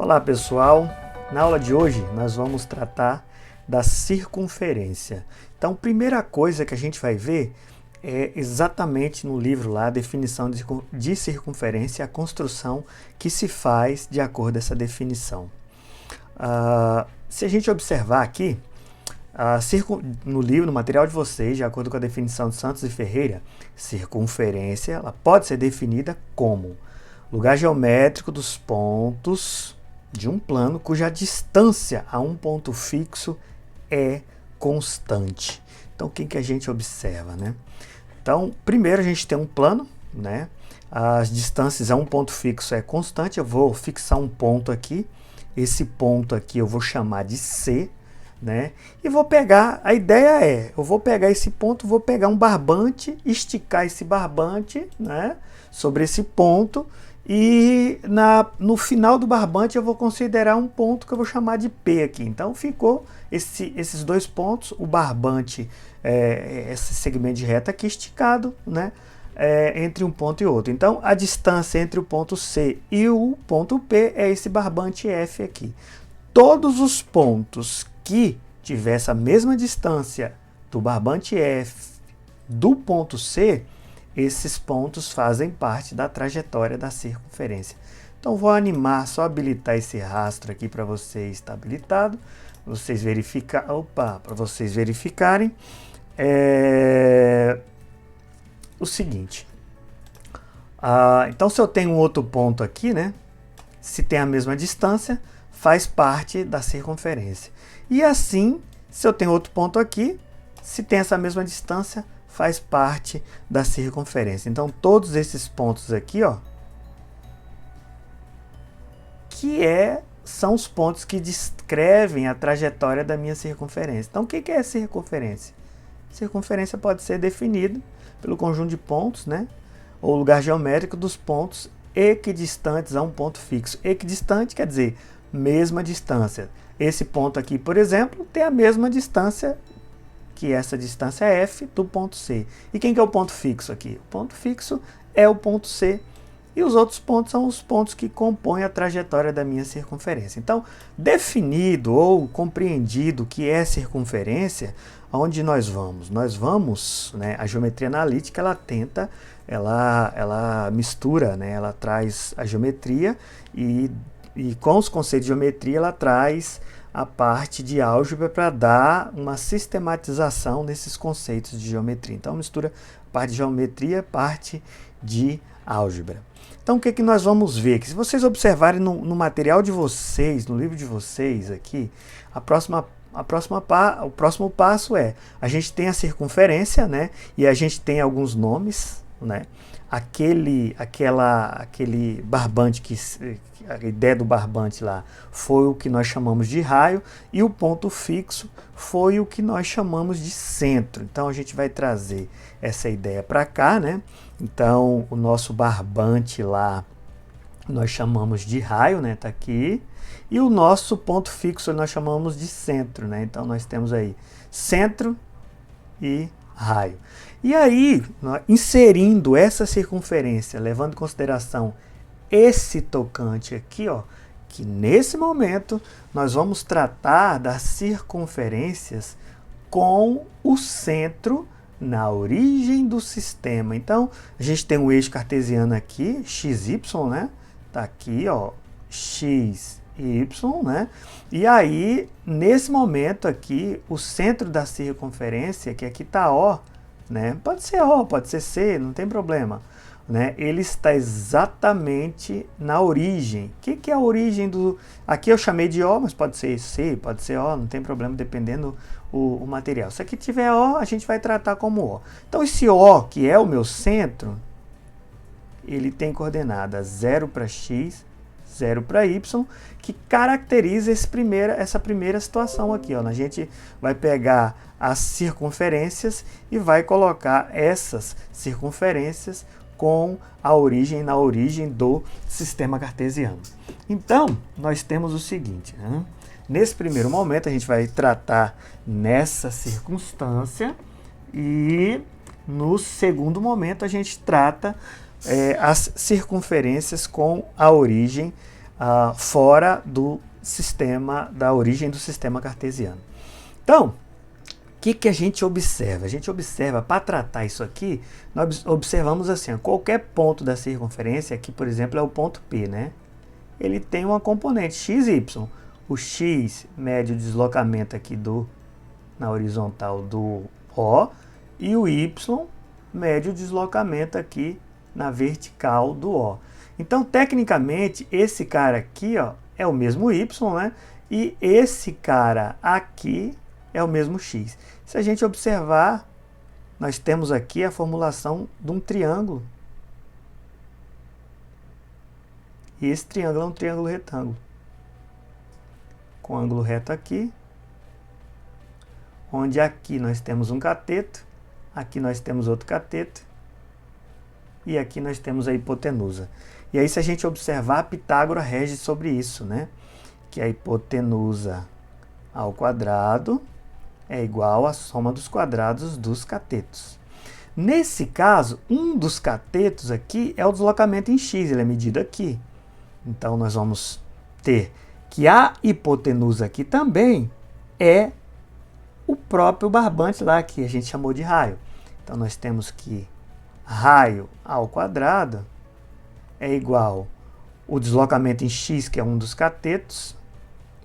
Olá pessoal, na aula de hoje nós vamos tratar da circunferência. Então, primeira coisa que a gente vai ver é exatamente no livro lá a definição de circunferência, a construção que se faz de acordo com essa definição. Se a gente observar aqui, no livro, no material de vocês, de acordo com a definição de Santos e Ferreira, circunferência ela pode ser definida como lugar geométrico dos pontos de um plano cuja distância a um ponto fixo é constante. Então, o que a gente observa, né? Então, primeiro a gente tem um plano, né? As distâncias a um ponto fixo é constante. Eu vou fixar um ponto aqui. Esse ponto aqui eu vou chamar de C, né? E vou pegar, a ideia é, eu vou pegar esse ponto, vou pegar um barbante, esticar esse barbante, né, sobre esse ponto, e no final do barbante eu vou considerar um ponto que eu vou chamar de P aqui. Então ficou esses dois pontos, o barbante, esse segmento de reta aqui esticado, né, entre um ponto e outro. Então a distância entre o ponto C e o ponto P é esse barbante F aqui. Todos os pontos que tiver essa mesma distância do barbante F do ponto C, esses pontos fazem parte da trajetória da circunferência. Então vou animar, só habilitar esse rastro aqui para você estar habilitado, vocês para vocês verificarem o seguinte. Então se eu tenho um outro ponto aqui, né, se tem a mesma distância, faz parte da circunferência. E assim, se eu tenho outro ponto aqui, se tem essa mesma distância, faz parte da circunferência. Então, todos esses pontos aqui, ó, são os pontos que descrevem a trajetória da minha circunferência. Então, o que é circunferência? Circunferência pode ser definida pelo conjunto de pontos, né, ou lugar geométrico dos pontos equidistantes a um ponto fixo. Equidistante quer dizer mesma distância. Esse ponto aqui, por exemplo, tem a mesma distância que essa distância é F do ponto C. E quem que é o ponto fixo aqui? O ponto fixo é o ponto C. E os outros pontos são os pontos que compõem a trajetória da minha circunferência. Então, definido ou compreendido o que é circunferência, aonde nós vamos? Nós vamos, né, a geometria analítica, ela mistura, né, ela traz a geometria e com os conceitos de geometria ela traz a parte de álgebra para dar uma sistematização nesses conceitos de geometria. Então mistura parte de geometria, parte de álgebra. Então o que nós vamos ver aqui? Se vocês observarem no material de vocês, no livro de vocês aqui, o próximo passo é, a gente tem a circunferência, né? E a gente tem alguns nomes, né? Aquele barbante, a ideia do barbante lá foi o que nós chamamos de raio, e o ponto fixo foi o que nós chamamos de centro. Então a gente vai trazer essa ideia para cá, né? Então o nosso barbante lá nós chamamos de raio, né? Tá aqui. E o nosso ponto fixo nós chamamos de centro, né? Então nós temos aí centro e raio. E aí, inserindo essa circunferência, levando em consideração esse tocante aqui, ó, que nesse momento nós vamos tratar das circunferências com o centro na origem do sistema. Então, a gente tem um eixo cartesiano aqui, XY, né? Tá aqui, ó, X, Y, né? E aí, nesse momento aqui, o centro da circunferência, que aqui tá O, né? Pode ser O, pode ser C, não tem problema, né? Ele está exatamente na origem. O que é a origem do... Aqui eu chamei de O, mas pode ser C, pode ser O, não tem problema, dependendo o material. Se aqui tiver O, a gente vai tratar como O. Então, esse O, que é o meu centro, ele tem coordenada 0 para X, 0 para Y, que caracteriza essa primeira situação aqui, ó. A gente vai pegar as circunferências e vai colocar essas circunferências na origem do sistema cartesiano. Então, nós temos o seguinte, né? Nesse primeiro momento, a gente vai tratar nessa circunstância, e no segundo momento, a gente trata as circunferências com a origem fora do sistema, da origem do sistema cartesiano. Então, o que a gente observa? A gente observa, para tratar isso aqui, nós observamos assim, qualquer ponto da circunferência, aqui por exemplo é o ponto P, né? Ele tem uma componente x, y. O x mede o deslocamento aqui na horizontal do O, e o y mede o deslocamento aqui na vertical do O. Então, tecnicamente, esse cara aqui, ó, é o mesmo y, né? E esse cara aqui é o mesmo x. Se a gente observar, nós temos aqui a formulação de um triângulo. E esse triângulo é um triângulo retângulo. Com ângulo reto aqui, onde aqui nós temos um cateto, aqui nós temos outro cateto, e aqui nós temos a hipotenusa. E aí, se a gente observar, Pitágoras rege sobre isso, né? Que a hipotenusa ao quadrado é igual à soma dos quadrados dos catetos. Nesse caso, um dos catetos aqui é o deslocamento em x, ele é medido aqui. Então, nós vamos ter que a hipotenusa aqui também é o próprio barbante lá, que a gente chamou de raio. Então, nós temos que raio ao quadrado é igual o deslocamento em x, que é um dos catetos,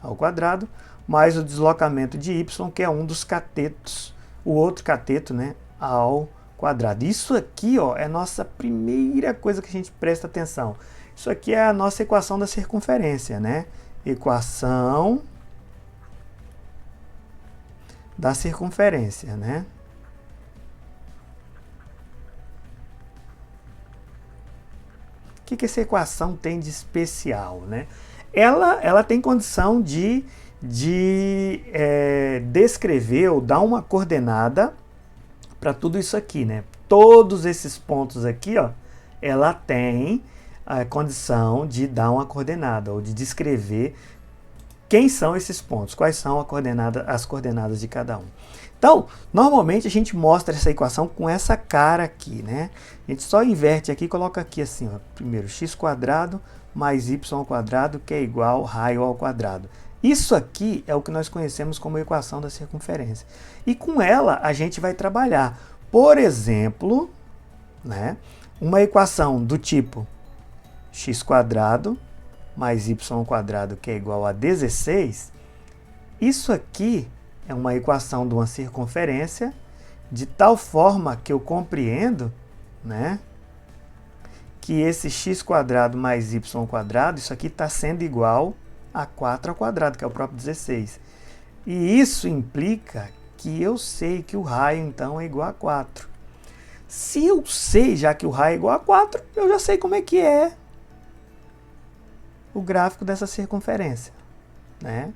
ao quadrado, mais o deslocamento de y, que é um dos catetos, o outro cateto, né, ao quadrado. Isso aqui, ó, é a nossa primeira coisa que a gente presta atenção. Isso aqui é a nossa equação da circunferência, né? Equação da circunferência, né? O que essa equação tem de especial, né? Ela tem condição de descrever ou dar uma coordenada para tudo isso aqui, né? Todos esses pontos aqui, ó, ela tem a condição de dar uma coordenada ou de descrever quem são esses pontos, quais são as coordenadas de cada um. Então, normalmente a gente mostra essa equação com essa cara aqui, né? A gente só inverte aqui e coloca aqui assim, ó, primeiro x² mais y², que é igual raio ao quadrado. Isso aqui é o que nós conhecemos como equação da circunferência. E com ela a gente vai trabalhar, por exemplo, né, uma equação do tipo x² mais y², que é igual a 16. Isso aqui é uma equação de uma circunferência de tal forma que eu compreendo, né, que esse x² mais y², isso aqui está sendo igual a 4², que é o próprio 16. E isso implica que eu sei que o raio, então, é igual a 4. Se eu sei já que o raio é igual a 4, eu já sei como é que é o gráfico dessa circunferência, né?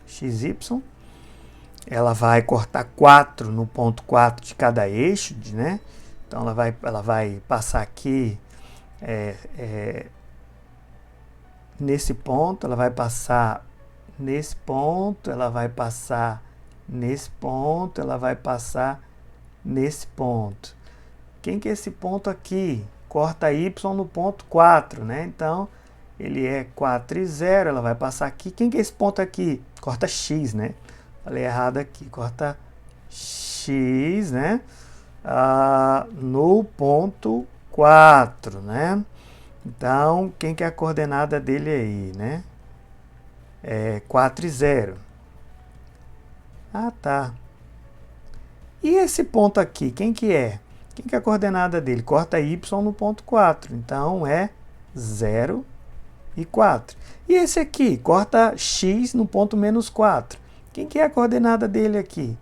XY, ela vai cortar 4 no ponto 4 de cada eixo, né? Então ela vai passar aqui nesse ponto, ela vai passar nesse ponto, ela vai passar nesse ponto, ela vai passar nesse ponto. Quem que é esse ponto aqui? Corta Y no ponto 4, né? Então, ele é 4 e 0, ela vai passar aqui. Quem que é esse ponto aqui? Corta X, né? Falei errado aqui. Corta X, né? No ponto 4, né? Então, quem que é a coordenada dele aí, né? É 4 e 0. Ah, tá. E esse ponto aqui, quem que é? Quem que é a coordenada dele? Corta Y no ponto 4. Então, é 0 e 4. E esse aqui? Corta X no ponto menos 4. Quem que é a coordenada dele aqui?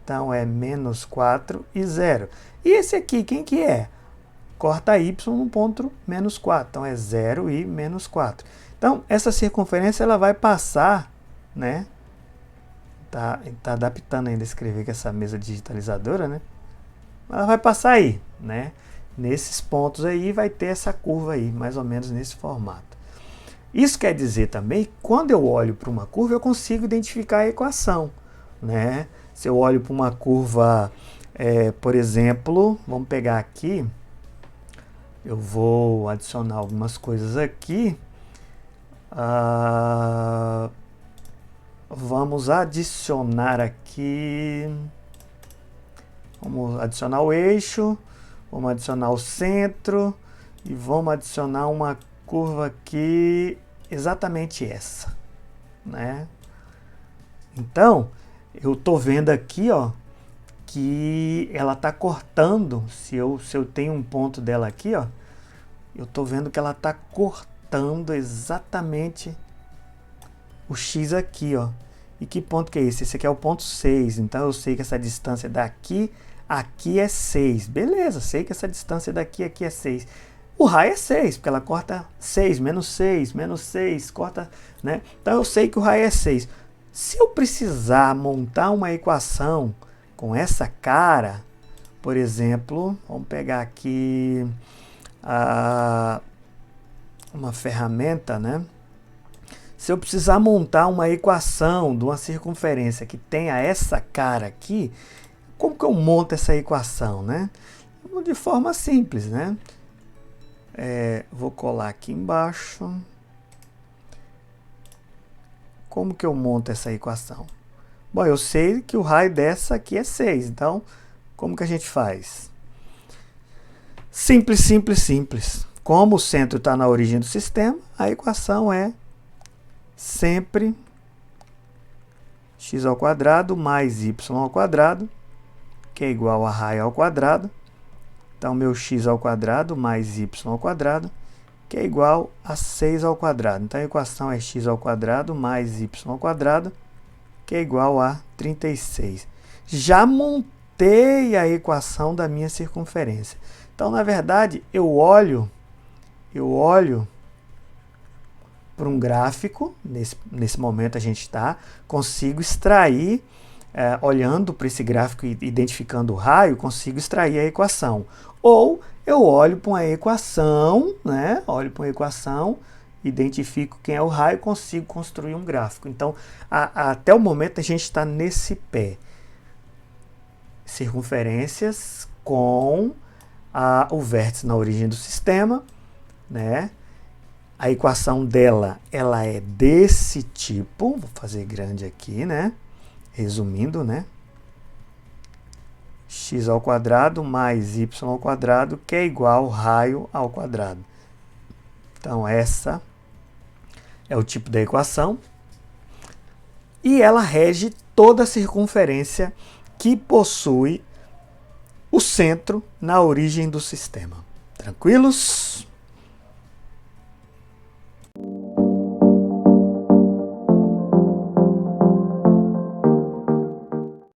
Então, é menos 4 e 0. E esse aqui, quem que é? Corta Y no ponto menos 4. Então, é 0 e menos 4. Então, essa circunferência ela vai passar, né? Tá adaptando ainda a escrever com essa mesa digitalizadora, né? Ela vai passar aí, né? Nesses pontos aí vai ter essa curva aí, mais ou menos nesse formato. Isso quer dizer também que quando eu olho para uma curva, eu consigo identificar a equação, né? Se eu olho para uma curva, por exemplo, vamos pegar aqui, eu vou adicionar algumas coisas aqui. Vamos adicionar aqui, vamos adicionar o eixo, vamos adicionar o centro e vamos adicionar uma curva aqui, exatamente essa, né? Então, eu tô vendo aqui, ó, que ela tá cortando, se eu tenho um ponto dela aqui, ó, eu tô vendo que ela tá cortando exatamente o X aqui, ó. E que ponto que é esse? Esse aqui é o ponto 6. Então eu sei que essa distância daqui aqui é 6. Beleza, sei que essa distância daqui aqui é 6. O raio é 6, porque ela corta 6, menos 6, corta, né? Então eu sei que o raio é 6. Se eu precisar montar uma equação com essa cara, por exemplo, vamos pegar aqui uma ferramenta, né? Se eu precisar montar uma equação de uma circunferência que tenha essa cara aqui, como que eu monto essa equação, né? De forma simples, né? Vou colar aqui embaixo. Como que eu monto essa equação? Bom, eu sei que o raio dessa aqui é 6, então como que a gente faz? Simples, simples, simples. Como o centro está na origem do sistema, a equação é sempre x ao quadrado mais y ao quadrado, que é igual a raio ao quadrado. Então, meu x ao quadrado mais y ao quadrado, que é igual a 6 ao quadrado. Então, a equação é x ao quadrado mais y ao quadrado, que é igual a 36. Já montei a equação da minha circunferência. Então, na verdade, eu olho para um gráfico, nesse momento a gente está, consigo extrair, olhando para esse gráfico e identificando o raio, consigo extrair a equação. Ou eu olho para uma equação, né? Olho para uma equação, identifico quem é o raio, consigo construir um gráfico. Então, até o momento a gente está nesse pé. Circunferências com o vértice na origem do sistema, né? A equação dela, ela é desse tipo, vou fazer grande aqui, né? Resumindo, né? X ao quadrado mais y ao quadrado, que é igual raio ao quadrado. Então, essa é o tipo da equação. E ela rege toda a circunferência que possui o centro na origem do sistema. Tranquilos?